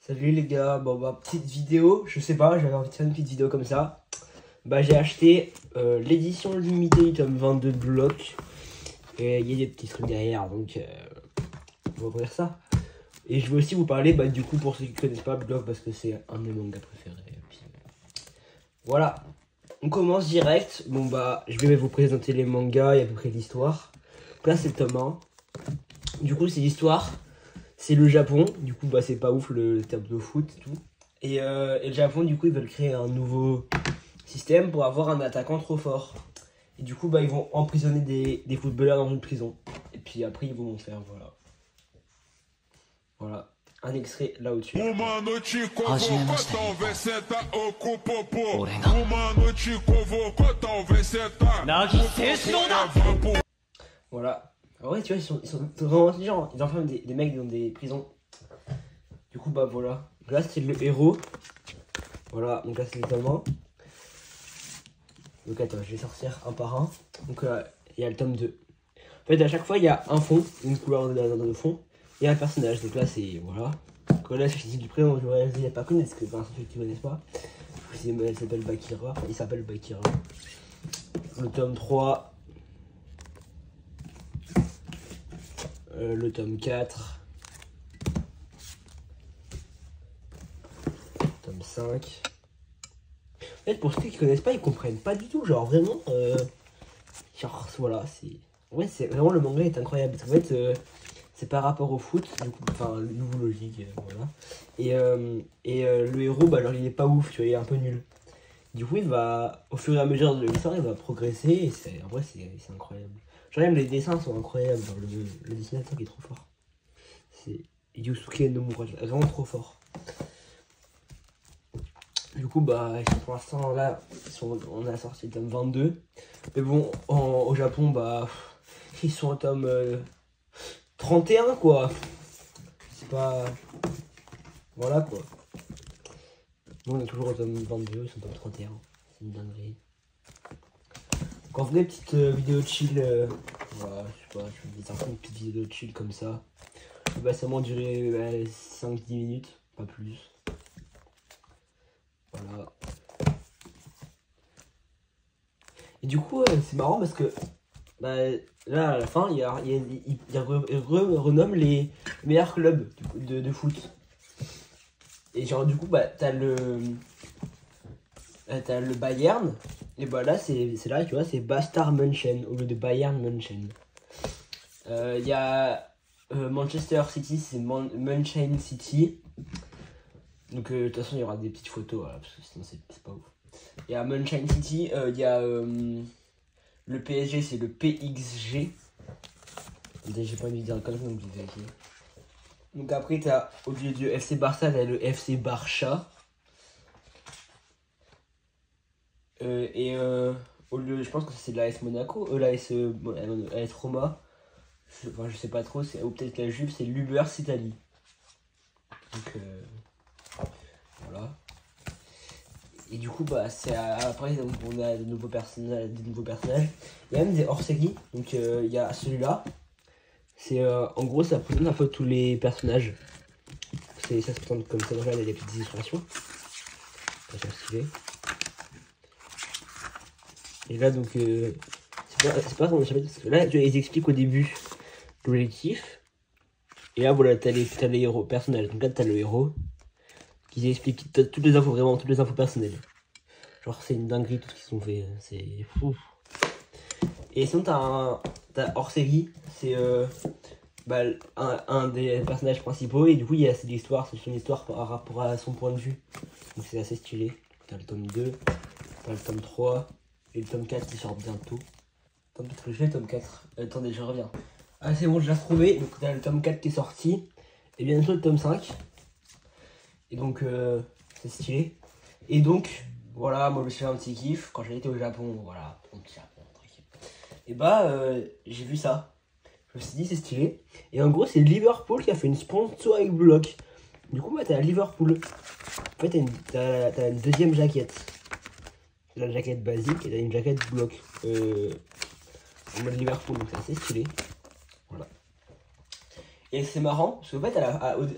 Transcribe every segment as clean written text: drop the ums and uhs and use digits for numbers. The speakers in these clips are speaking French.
Salut les gars, bon bah petite vidéo, je sais pas, j'avais envie de faire une petite vidéo comme ça. Bah j'ai acheté l'édition limitée du tome 22 de Block. Et il y a des petits trucs derrière, donc on va ouvrir ça. Et je vais aussi vous parler, bah du coup pour ceux qui connaissent pas Block, parce que c'est un de mes mangas préférés. Et puis, voilà, on commence direct. Bon bah je vais vous présenter les mangas et à peu près l'histoire. Donc là c'est le tome 1. Du coup c'est l'histoire. C'est le Japon, du coup bah c'est pas ouf le terme de foot et tout. Et le Japon du coup ils veulent créer un nouveau système pour avoir un attaquant trop fort. Et du coup bah ils vont emprisonner des footballeurs dans une prison. Et puis après ils vont faire voilà. Un extrait là au-dessus. Voilà. Ah ouais, tu vois, ils sont vraiment intelligents. Ils enferment des mecs dans des prisons. Du coup, bah voilà. Là, c'est le héros. Voilà, donc là, c'est le tome 1. Donc attends, je vais sortir un par un. Donc il y a le tome 2. En fait, à chaque fois, il y a un fond, une couleur dans le fond, et un personnage. Donc là, c'est. Voilà. Donc là, c'est du prénom, je ne pas connu, parce que enfin, ceux qui ne connaissent pas. Elle s'appelle Bakira. Enfin, il s'appelle Bakira. Le tome 3. Le tome 4. Tome 5. En fait, pour ceux qui connaissent pas, ils comprennent pas du tout. Genre, vraiment. Genre, voilà, c'est. Ouais, c'est vraiment le manga est incroyable. Parce qu'en fait, c'est par rapport au foot, du coup, enfin, le nouveau logique, voilà. Et le héros, bah, alors il est pas ouf, tu vois, il est un peu nul. Du coup, il va, au fur et à mesure de l'histoire, il va progresser. Et c'est, en vrai, c'est incroyable. Genre, même les dessins sont incroyables. Genre, le dessinateur qui est trop fort. C'est Yusuke Nomura, vraiment trop fort. Du coup, bah, pour l'instant, là, on a sorti le tome 22. Mais bon, au Japon, bah, ils sont au tome 31, quoi. C'est pas. Voilà, quoi. Nous, on est toujours au tome 22, ils sont au tome 31. C'est une dinguerie. Quand vous voulez une petite vidéo chill, voilà, je sais pas, je vais faire une petite vidéo chill comme ça. Bah, ça m'a duré 5-10 minutes, pas plus. Voilà. Et du coup, c'est marrant parce que bah, là, à la fin, il renomme les meilleurs clubs de foot. Et genre, du coup, bah, t'as le Bayern. Et bah là, c'est là, tu vois, c'est Bastard München au lieu de Bayern München. Il y a Manchester City, c'est München City. Donc, de toute façon, il y aura des petites photos, voilà, parce que sinon, c'est pas ouf. Et à München City, il y a le PSG, c'est le PXG. J'ai pas envie de dire comme ça, donc je vais vérifier. Donc après, t'as, au lieu du FC Barça, t'as le FC Barça. Au lieu, je pense que c'est l'AS Monaco, l'AS Roma. Enfin, je sais pas trop, ou peut-être la Juve, c'est l'Uber Italie. Donc voilà. Et du coup, bah, c'est après, donc, on a de nouveaux personnages. Il y a même des hors-série. Donc, il y a celui-là. C'est en gros, ça présente un peu tous les personnages. Ça se présente comme ça. Là, il y a des petites illustrations. C'est stylé. Et là, donc, c'est pas comment j'appelle, parce que là, ils expliquent au début l'objectif. Et là, voilà, t'as les héros personnages. Donc là, t'as le héros. Qui explique toutes les infos, vraiment, toutes les infos personnelles. Genre, c'est une dinguerie tout ce qu'ils ont fait, c'est fou. Et sinon, t'as hors série, c'est bah, un des personnages principaux, et du coup, c'est l'histoire, c'est son histoire par rapport à son point de vue. Donc, c'est assez stylé. T'as le tome 2, t'as le tome 3, et le tome 4 qui sort bientôt. Attends, peut-être que je fais le tome 4. Attendez, je reviens. Ah, c'est bon, je l'ai retrouvé. Donc, t'as le tome 4 qui est sorti, et bientôt le tome 5. Et donc, c'est stylé. Et donc, voilà, moi je me suis fait un petit kiff quand j'ai été au Japon. Voilà, au Japon, tranquille. Et bah, j'ai vu ça. Je me suis dit, c'est stylé. Et en gros, c'est Liverpool qui a fait une sponsor avec Block. Du coup, bah, t'as Liverpool. En fait, t'as une deuxième jaquette. La jaquette basique et t'as une jaquette Block. En mode Liverpool, donc c'est assez stylé. Voilà. Et c'est marrant, parce qu'en fait,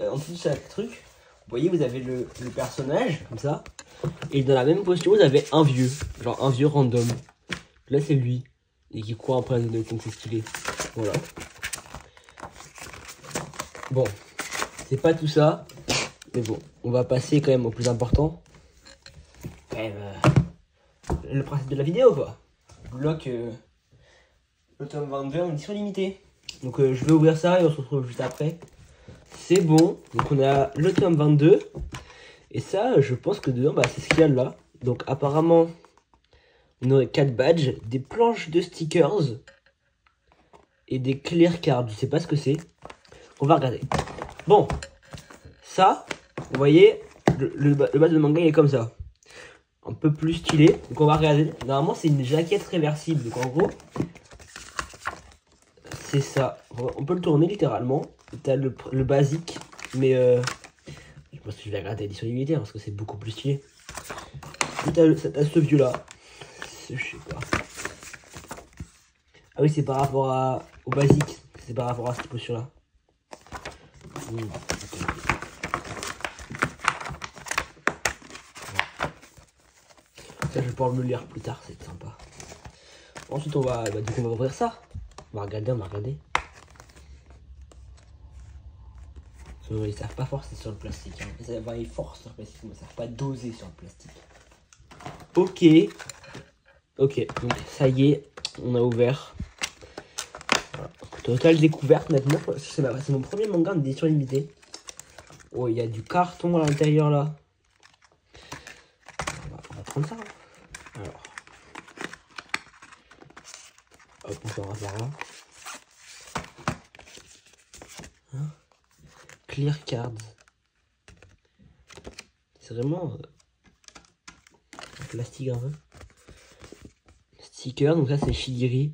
en dessous de chaque truc, voyez, vous avez le personnage, comme ça. Et dans la même position, vous avez un vieux. Genre un vieux random. Là, c'est lui. Et qui court après la zone de donc c'est stylé. Voilà. Bon. C'est pas tout ça. Mais bon, on va passer quand même au plus important. Quand même, le principe de la vidéo, quoi. Bloc le tome 22 en édition limitée. Donc je vais ouvrir ça et on se retrouve juste après. C'est bon. Donc on a le tome 22. Et ça, je pense que dedans, bah, c'est ce qu'il y a là. Donc apparemment, on aurait 4 badges, des planches de stickers et des clear cards. Je sais pas ce que c'est. On va regarder. Bon, ça, vous voyez, le badge de manga il est comme ça. Un peu plus stylé. Donc on va regarder. Normalement, c'est une jaquette réversible. Donc en gros, c'est ça. On peut le tourner littéralement. T'as le basique, mais je pense que je vais regarder l'édition limitée parce que c'est beaucoup plus stylé. T'as ce vieux là. Je sais pas. Ah oui, c'est par rapport au basique. C'est par rapport à cette posture là. Ça, je vais pouvoir me le lire plus tard, c'est sympa. Ensuite, on va, du coup, on va ouvrir ça. On va regarder. Ils savent pas forcer sur le plastique. Hein. Ils forcent sur le plastique, mais ils savent pas doser sur le plastique. Ok, donc ça y est, on a ouvert. Voilà. Total découverte, honnêtement, c'est mon premier manga d'édition limitée. Oh, il y a du carton à l'intérieur là. On va prendre ça. Hein. Alors. Hop, on va faire là. Hein, clear cards. C'est vraiment plastique un peu. Sticker, donc ça c'est Shigiri.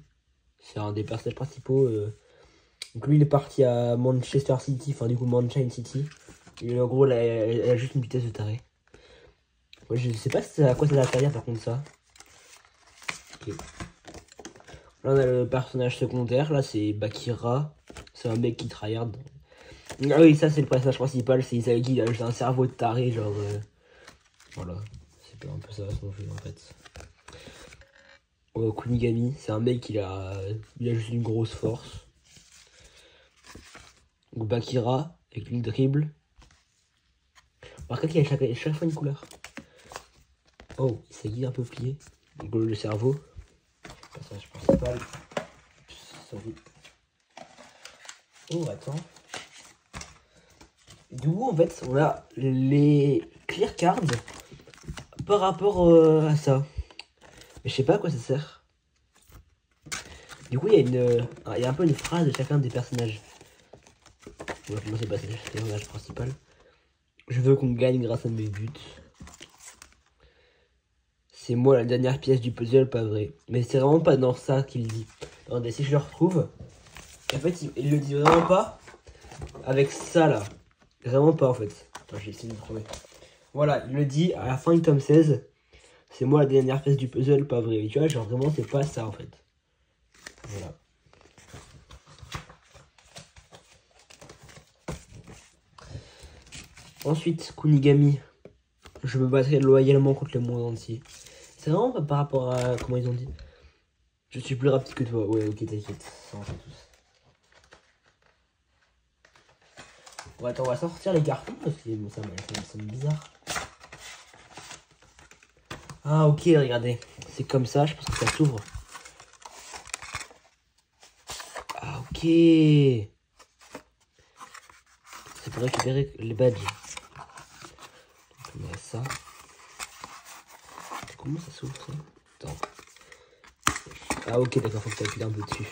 C'est un des personnages principaux. Donc lui il est parti à Manchester City, enfin du coup Manchester City. Et en gros elle a juste une vitesse de taré. Moi je sais pas à quoi ça va servir par contre ça. Ok. Là on a le personnage secondaire, là c'est Bakira. C'est un mec qui tryhard. Ah oui, ça c'est le personnage principal, c'est Isagi, il a juste un cerveau de taré, genre... Voilà, c'est un peu ça son jeu en fait. Kunigami, c'est un mec il a juste une grosse force. Donc Bakira, avec le dribble. Remarquez qu'il y a chaque fois une couleur. Oh, Isagi un peu plié. Donc le cerveau. Personnage principal. Oh, attends. Du coup, en fait, on a les clear cards par rapport à ça. Mais je sais pas à quoi ça sert. Du coup, il y a un peu une phrase de chacun des personnages. On va commencer par le personnage principal. Je veux qu'on gagne grâce à mes buts. C'est moi la dernière pièce du puzzle, pas vrai. Mais c'est vraiment pas dans ça qu'il dit. Attendez, si je le retrouve. En fait, il le dit vraiment pas avec ça là. Vraiment pas en fait. Attends, j'ai essayé de le trouver. Voilà, il le dit à la fin du tome 16. C'est moi la dernière pièce du puzzle, pas vrai. Mais tu vois, genre vraiment, c'est pas ça en fait. Voilà. Ensuite, Kunigami. Je me battrai loyalement contre le monde entier. C'est vraiment pas par rapport à comment ils ont dit. Je suis plus rapide que toi. Ouais, ok, t'inquiète. Ça, on sait tous. Bon, attends, on va sortir les cartons parce que bon, ça me semble bizarre. Ah, ok, regardez. C'est comme ça, je pense que ça s'ouvre. Ah, ok. C'est pour récupérer les badges. Donc, on a ça. Comment ça s'ouvre ça? Attends. Ah, ok, d'accord, faut que tu appuies un peu dessus.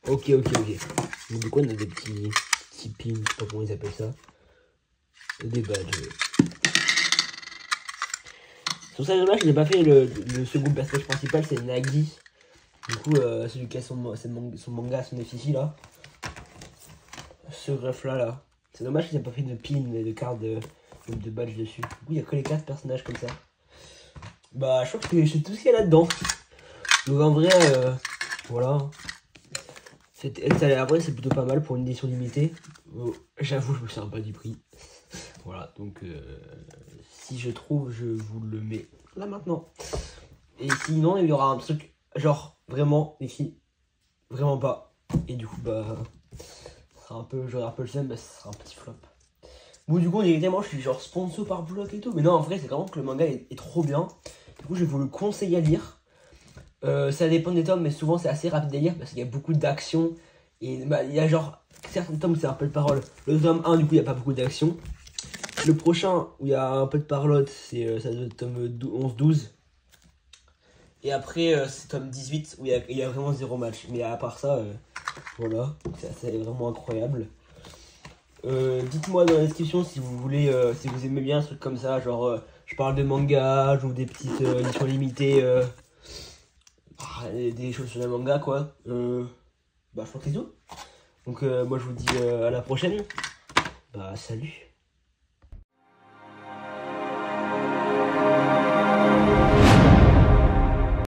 Ok. Donc, du coup, on a des petits pins, je sais pas comment ils appellent ça. Des badges. Sur ça, dommage, je n'ai pas fait le second personnage principal, c'est Nagi. Du coup, celui qui a son manga, son effigie là. Ce greffe là. C'est dommage qu'ils n'aient pas fait de pin et de carte de badge dessus. Du coup, il n'y a que les 4 personnages comme ça. Bah, je crois que c'est tout ce qu'il y a là-dedans. Donc en vrai, voilà. Après, c'est plutôt pas mal pour une édition limitée. J'avoue, je me souviens pas du prix. Voilà, donc si je trouve, je vous le mets là maintenant. Et sinon, il y aura un truc, genre, vraiment, écrit, vraiment pas. Et du coup, bah, j'aurai un peu le seum, bah, ce sera un petit flop. Bon, du coup, directement, je suis genre sponsor par bloc et tout. Mais non, en vrai, c'est vraiment que le manga est trop bien. Du coup, je vous le conseille à lire. Ça dépend des tomes, mais souvent, c'est assez rapide à lire parce qu'il y a beaucoup d'action. Et bah, il y a genre certains tomes où c'est un peu de parole. Le tome 1, du coup, il n'y a pas beaucoup d'action. Le prochain, où il y a un peu de parlotte, c'est ça doit être tome 11-12. Et après, c'est tome 18, où il y a vraiment zéro match. Mais à part ça, voilà, c'est vraiment incroyable. Dites-moi dans la description si vous voulez, si vous aimez bien un truc comme ça, genre je parle de manga, je joue des petites éditions limitées, des choses sur le manga quoi. Bah je crois que c'est tout. Donc moi je vous dis à la prochaine. Bah salut.